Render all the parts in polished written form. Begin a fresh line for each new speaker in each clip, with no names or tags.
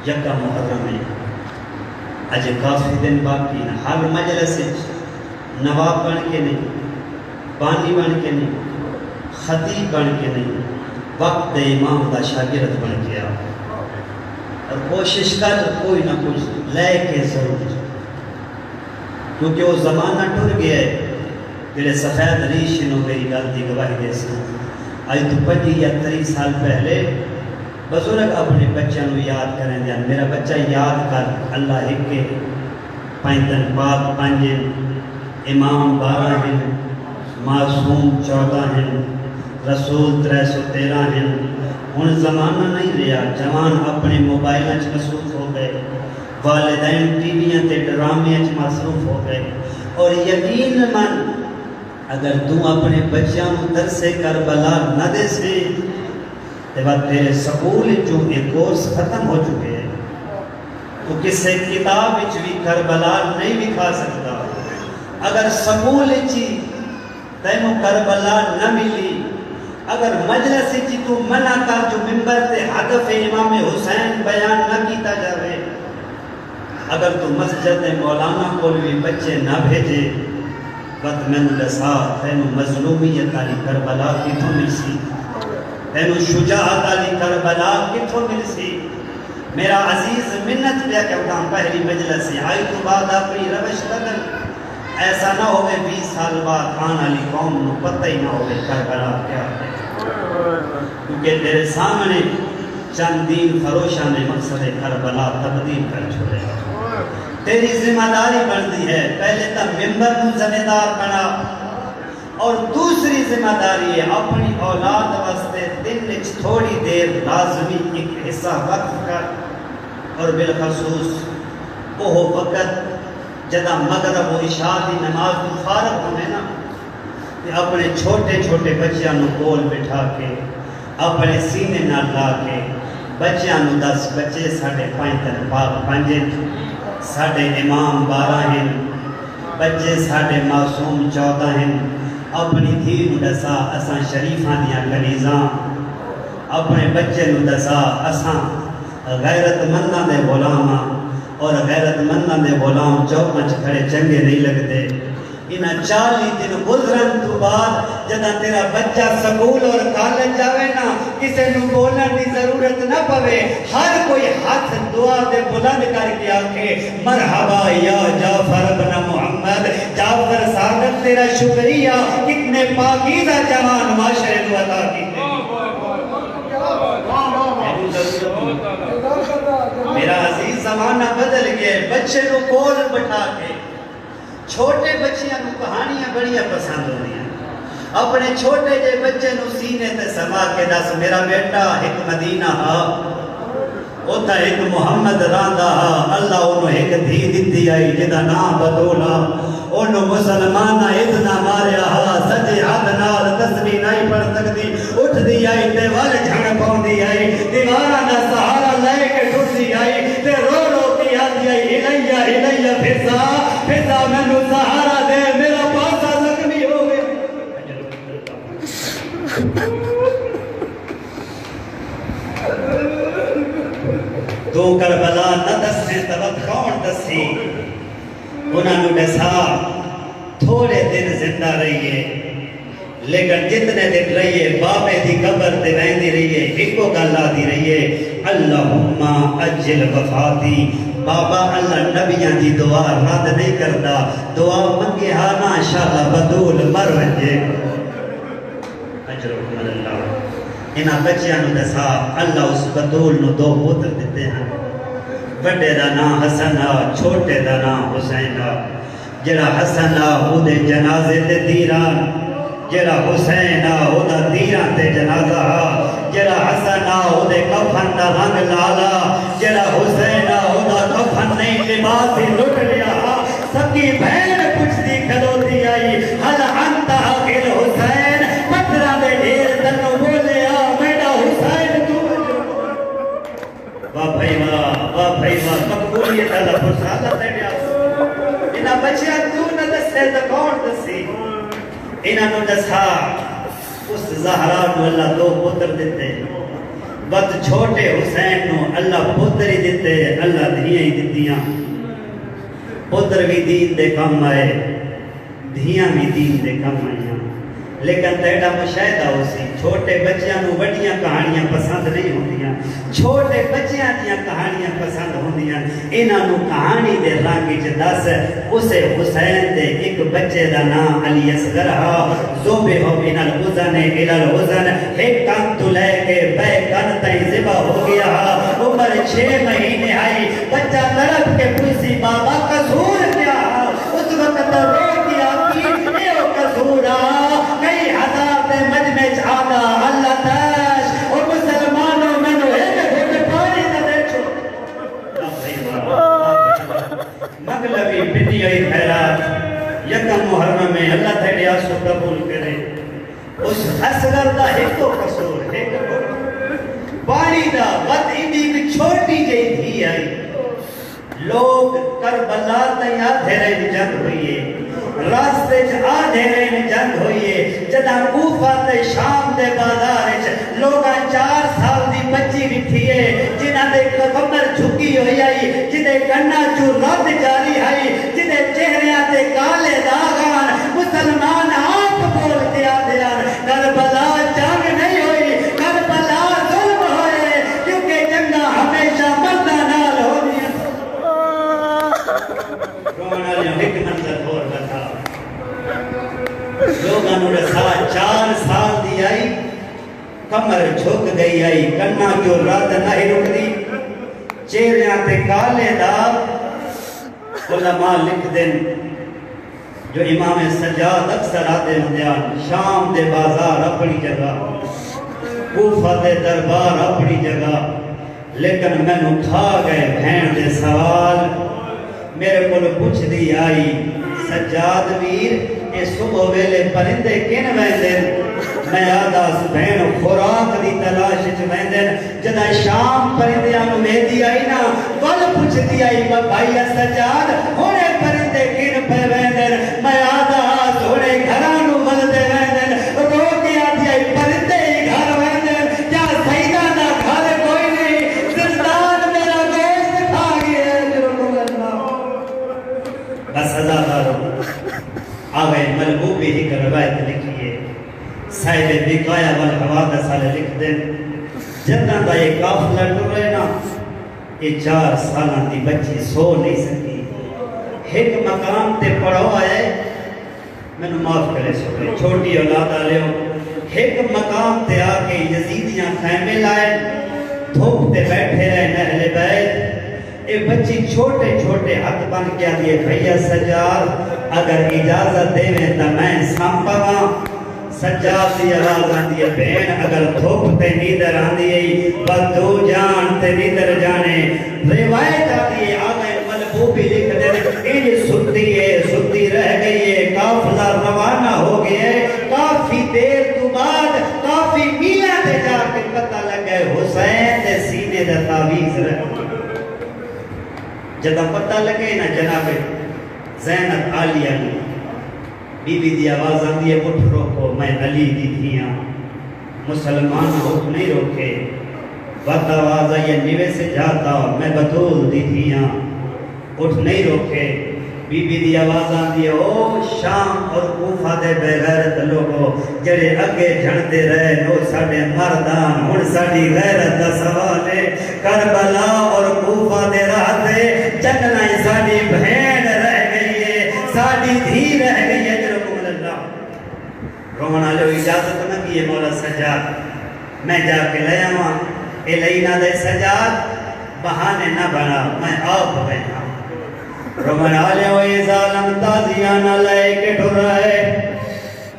یکا محرم ہے اج کافی دن باقی نہ ہر مجلس نواب بن کے نہیں، بانی بن کے نہیں، خطیب بن کے نہیں، وقت امام دا شاگرد بن کے آ اور کوشش کر کوئی نہ کچھ لے کے ضرور، کیونکہ وہ زمانہ ٹر گیا ہے جڑے سفید ریش نو گئی گل دی گواہی دے سن۔ آج تو 25 یا 30 سال پہلے بزرگ اپنے بچوں کو یاد کریں دیا، میرا بچہ یاد کر اللہ ایک کے پینتن پاک 5 امام 12 ہیں، معصوم 14 ہیں، رسول 313 ہیں۔ ہن زمانہ نہیں رہا، جوان اپنے موبائل وچ مصروف ہو گئے، والدین ٹی ویاں تے ڈرامے وچ مصروف ہو گئے، اور یقین من اگر تو اپنے بچوں کو درس کربلا نہ دے سے تے بعد تیرے سکول جو ایک کورس ختم ہو چکے ہیں، تو کسی کتاب وچ بھی کربلا نہیں دکھا سکتا۔ اگر سکول چی تینوں کربلا نہ ملی، اگر مجلس چی تو منع کر جو ممبر تے ہدف امام حسین بیان نہ کیتا جاوے، اگر تو مسجد مولانا کو بھی بچے نہ بھیجے، وقت میں نے دسا تینوں مظلومیت علی کربلا کتوں مل سی، تینوں شجاعت علی کربلا کتوں مل سی۔ میرا عزیز منت پیا کہتا پہلی مجلس سے آئی تو بعد اپنی روش بدل، ایسا نہ ہوئے 20 سال بعد آن علی قوم نو پتہ ہی نہ ہوئے کربلا کیا ہے، کیونکہ تیرے سامنے چند دین فروشہ نے مقصد کربلا تبدیل کر چھوڑے۔ تیری ذمہ داری بڑھتی ہے، پہلے تا ممبر کو ذمہ دار بنا، اور دوسری ذمہ داری ہے اپنی اولاد واسطے دن وچ تھوڑی دیر لازمی ایک حصہ وقت کر، اور بالخصوص وہ وقت جدا مغرب و عشاء دی نماز کو فارغ ہونے نا، کہ اپنے چھوٹے چھوٹے بچیاں نو کول بٹھا کے اپنے سینے نہ لا کے بچیاں نو 10 بچے ساڑھے 5 ساڑھے امام 12 ہیں، بچے ساڑھے معصوم 14 ہیں، اپنی دھی نو دسا اساں شریفاں دیاں کنیزاں، اپنے بچے نو دسا اساں غیرت منداں دے غلاماں، اور غیرت منداں دے غلام چوکاں چ کھڑے چنگے نہیں لگتے۔ انہاں 40 دن گزرن تو بعد جدہ تیرا بچہ سکول اور کالج جاوے نا، کسے نو بولن دی ضرورت نہ پوے، ہر کوئی ہاتھ دعا دے بلند کر کے آکھے مرحبا یا جعفر بن محمد، جعفر صادق تیرا شکریہ، کتنے پاکیزہ جوان معاشرے کو عطا کیتے۔ میرا عزیز زمانہ بدل گئے، بچے کو کول بٹھا کے چھوٹے بچیاں نو کہانیاں بڑیاں پسند ہوئی ہیں، اپنے چھوٹے جے بچے نو سینے تے سما کے دس میرا بیٹا ایک مدینہ ہا، اوتھا ایک محمد راندہ ہا، اللہ انہوں ایک دھی دیتی آئی جدہ نام بدولا، انہوں مسلمانہ اتنا ماریا ہا، سجے ہاتھ نال تسبیح نہیں پڑھ سکتی، اٹھ دی آئی تے وال جھڑ پاؤں دی آئی، دیوارہ دا سہارا لے کے ٹوٹ دی آئی، تے رو رو کی آتی آئی ہلیہ فضا فضا میں نو سہارا دے، میرا پاسا زخمی ہو گیا۔ تو کربلا نہ دسیں تبت کون دسی، انہاں نو دسا تھوڑے دن زندہ رہیے، لیکن جتنے دن رہیے بابے دی قبر تے رہندی رہیے، ایکو گل آتی رہیے اللہم اجل وفاتی، بابا اللہ نبیاں دی دعا رد نہیں کرتا، دعا منگے ہانا انشاءاللہ بدول مر ونجے۔ اجرکم اللہ، انہاں بچیاں نو دسا اللہ اس بدول نو 2 پتر دیتے ہیں، بڑے دا نام حسن آ، چھوٹے دا نام حسین آ، جڑا حسن آ او دے جنازے تے دیران، جڑا حسین آ او دا دیران تے جنازہ آ، جڑا حسن آ او دے کفن دا رنگ لالا، جڑا حسین آ او دا کفن نہیں لباس ہی لٹ لیا آ، سکی بہن کچھ دی کھلوتی آئی، حل انت آخر حسین، پترہ دے ڈھیر تنو بولے آ، میڈا حسین تو واہ بھائی واہ، مقبولیت اللہ فرسالت ہے بیا، انہاں بچیاں تو نہ دسے تو کون دسی، انہاں نو دسا اس زہرا کو اللہ 2 پتر دیتے، وقت چھوٹے حسین نو اللہ پتر ہی دیتے اللہ دھیاں ہی دیتیاں پتر بھی دین دے کم آئے دھیاں بھی دین دے کم آئیاں لیکن تیڑا مشاہدہ ہو سی چھوٹے بچیاں نو بڑیاں کہانیاں پسند نہیں ہوندیاں چھوٹے بچیاں دیاں کہانیاں پسند ہوندیاں انہاں نو کہانی دے رنگ وچ دس اسے حسین دے ایک بچے دا نام علی اصغر ہا ذبح من الاذن الى الاذن ایک کان تو لے کے بے کان تائیں ذبح ہو گیا عمر 6 مہینے آئی بچہ تڑپ کے پوچھی بابا قصور کیا اس وقت رو کیا کی اے قصورا کئی ہزار دے مجمع چاہتا اللہ تاش اور مسلمانوں میں نو ایک گھٹ پانی نہ دے چھو مغلبی بنی ہوئی خیرات یکم محرم میں اللہ تیڑی آسو قبول کرے اس اصغر دا ہکو قصور ہکو پانی دا وقت ایک چھوٹی جئی تھی آئی لوگ کربلا تیاں آدھے رہے جنگ ہوئیے راستے آدھے رہے جنگ ہوئیے جدہ کوفہ تے شام دے بازار لوگاں 4 سال دی بچی بھی تھیے جنہ دے کمر جھکی ہوئی آئی جدے گنہ جو رد جاری آئی جدے چہریاں تے کالے داغان مسلمان آپ بول دیا دیان کربلا جنگ نہیں ہوئی کربلا ظلم ہوئے کیونکہ جنگہ ہمیشہ مردہ نال ہو دیا رونا لیا ایک منظر اور بتا لوگاں نو رسا 4 سال دی آئی کمر جھک گئی آئی کنہ جو رات نہیں رک دی چہریاں تے کالے داغ علماء لکھ دیں جو امام سجاد اکثر آتے ہندیان شام دے بازار اپنی جگہ کوفہ دے دربار اپنی جگہ لیکن میں نو کھا گئے بھین دے سوال میرے کو پوچھ دی آئی سجاد ویر اے صبح ویلے پرندے کن ویندن میں آدھاس بہن خوراک دی تلاش ویندن جدہ شام پرندیاں میدی آئی نا ول پوچھ دی آئی بھائی سجاد ہونے پرندے کن پہ ویندن میں آدھاس ہونے گھرانو ول دے ویندن رو کے آدھی آئی پرندے ہی گھر ویندن کیا سیدہ نہ گھر کوئی نہیں زندان میرا گوشت کھا گئے جو اللہ بس سزا دارو آگئے ملبوبی ہی کر روایت لکھئے صاحب بقایا والحوادث سالے لکھ دیں جتنا دا یہ کافلہ ٹرے نا یہ 4 سالہ دی بچی سو نہیں سکی ایک مقام تے پڑھو آئے میں نے معاف کرے سکے چھوٹی اولاد آلے ہو ایک مقام تے آکے یزیدیاں خیمے لائے دھوپ تے بیٹھے رہے نہل بیت اے بچی چھوٹے چھوٹے ہاتھ بن کیا دیئے بھئیہ سجاد اگر اجازت دے میں تا میں سامپاں سجاد دی آواز آن دیئے بہن اگر دھوپ تے نیدر آن دیئے بدو جان تے نیدر جانے روایت آ دیئے آگئے ملبوبی لکھ دے انہیں ستی رہ گئی ہے کافلہ روانہ ہو گئے کافی دیر تو بعد کافی میلہ دے جا کے پتہ لگ گئے حسین دے سینے دے تعویز رہ جدہ پتہ لگے نا جناب زینب عالیہ بی بی دی آواز آن دیئے اٹھ روکو میں علی دی تھیاں مسلمان اٹھ نہیں روکے وقت آواز آئیے نیوے سے جاتا میں بطول دی تھیاں اٹھ نہیں روکے بی بی دی آواز آن دیئے او شام اور کوفہ دے بغیرت لوگو جڑے اگے جھڑتے رہے نو ساڑے مردان ہن ساڑی غیرت دا سوالے کربلا اور کوفہ دے رہتے جنگلائیں ساڑی بھین رہ گئی ہے ساڑی دھی رہ گئی ہے جرکم اللہ رومن آلے اجازت نہ کیے مولا سجاد میں جا کے لیا ہوں اے لینا دے سجاد بہانے نہ بنا میں آپ بیٹھا رومن آلے ہوئی ظالم تازیانہ لائے کے ٹھر رہے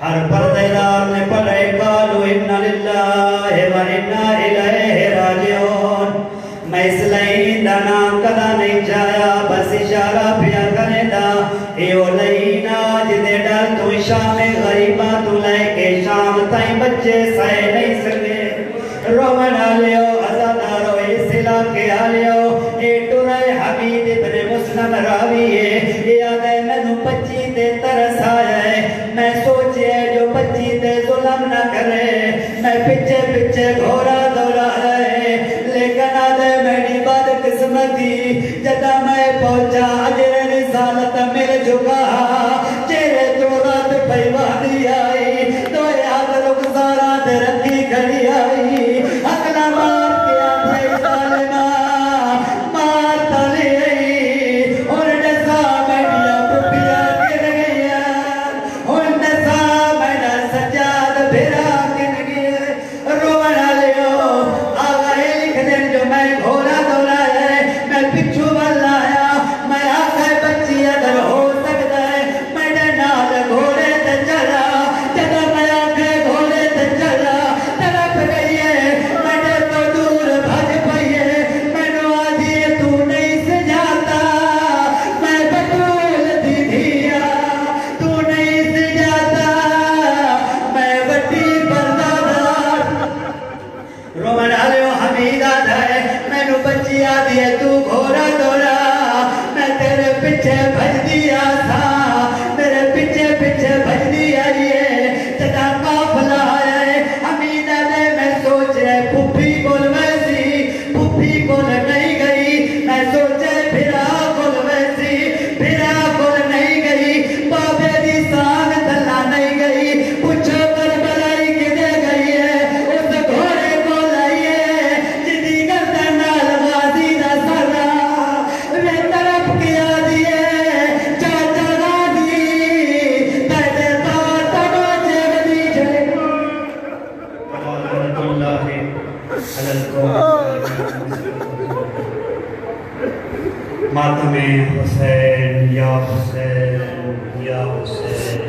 ہر پردیدار نے پڑھے قالو اِنَّ لِلَّهِ وَإِنَّا إِلَيْهِ رَاجِعُونَ میں اس لئیندہ نام کدا نہیں جایا بس اشارہ پیا کرے دا ایو لئینا جدے ڈال تو شام غریبہ تو لائے کے شام تائیں بچے سائے نہیں سکے رومن آلے ہو ازادارو اس علاقے آلے ہو اے ٹرائے حمید ابن مسلم راوی ہے یہ آدھے میں نو بچی تے ترس آیا ہے میں سوچے جو بچی تے ظلم نہ کرے میں پچھے پچھے گھوڑا دوڑا رہے
حکمتی جدا میں پہنچا اجر رسالت مل چکا چہرے تو رات پیوانی آئی تو یاد رخسارات رکھی کھڑی آئی اگلا مار کے آدھے ظالمہ مار تلی آئی اور نسا میڈیا پپیا گر گیا اور نسا میڈا سجاد بھرا گر گیا رونا لیو آگئے لکھ دیں جو میں گھوڑا دوڑا ہے میں پچھو والا آیا میں آگئے بچی اگر ہو سکتا ہے میڈے نال گھوڑے تے چلا جدا میں آگئے گھوڑے تے چلا تڑپ گئی ہے میڈے تو دور بھج پئی ہے میں نو آدھی تو نہیں سجاتا میں بطول دی دھیا تو نہیں سجاتا میں وڈی بردادار رومن آلیو حمید آدھا ہے میں نو بچی آدھی ہے تو گھوڑا دوڑا میں تیرے پچھے بھج دیا تھا میرے پچھے پچھے بھج دیا یہ جدا قافلہ ہے حمید آدھے میں سوچ رہے پھوپھی کول ویسی پھوپھی کول نہیں گئی میں سوچے بھرا کول ویسی بھرا کول نہیں گئی بابے دی سان تلا نہیں گئی پوچھو کربلائی کدے گئی ہے اس گھوڑے کو لائیے جدی گردن نال غازی دا سرا میں طرف کیا دیئے چاچا غازی تیرے تاتا باچے بدی جلے
ورحمۃ اللہ علی القوم ماتم حسین یا حسین یا حسین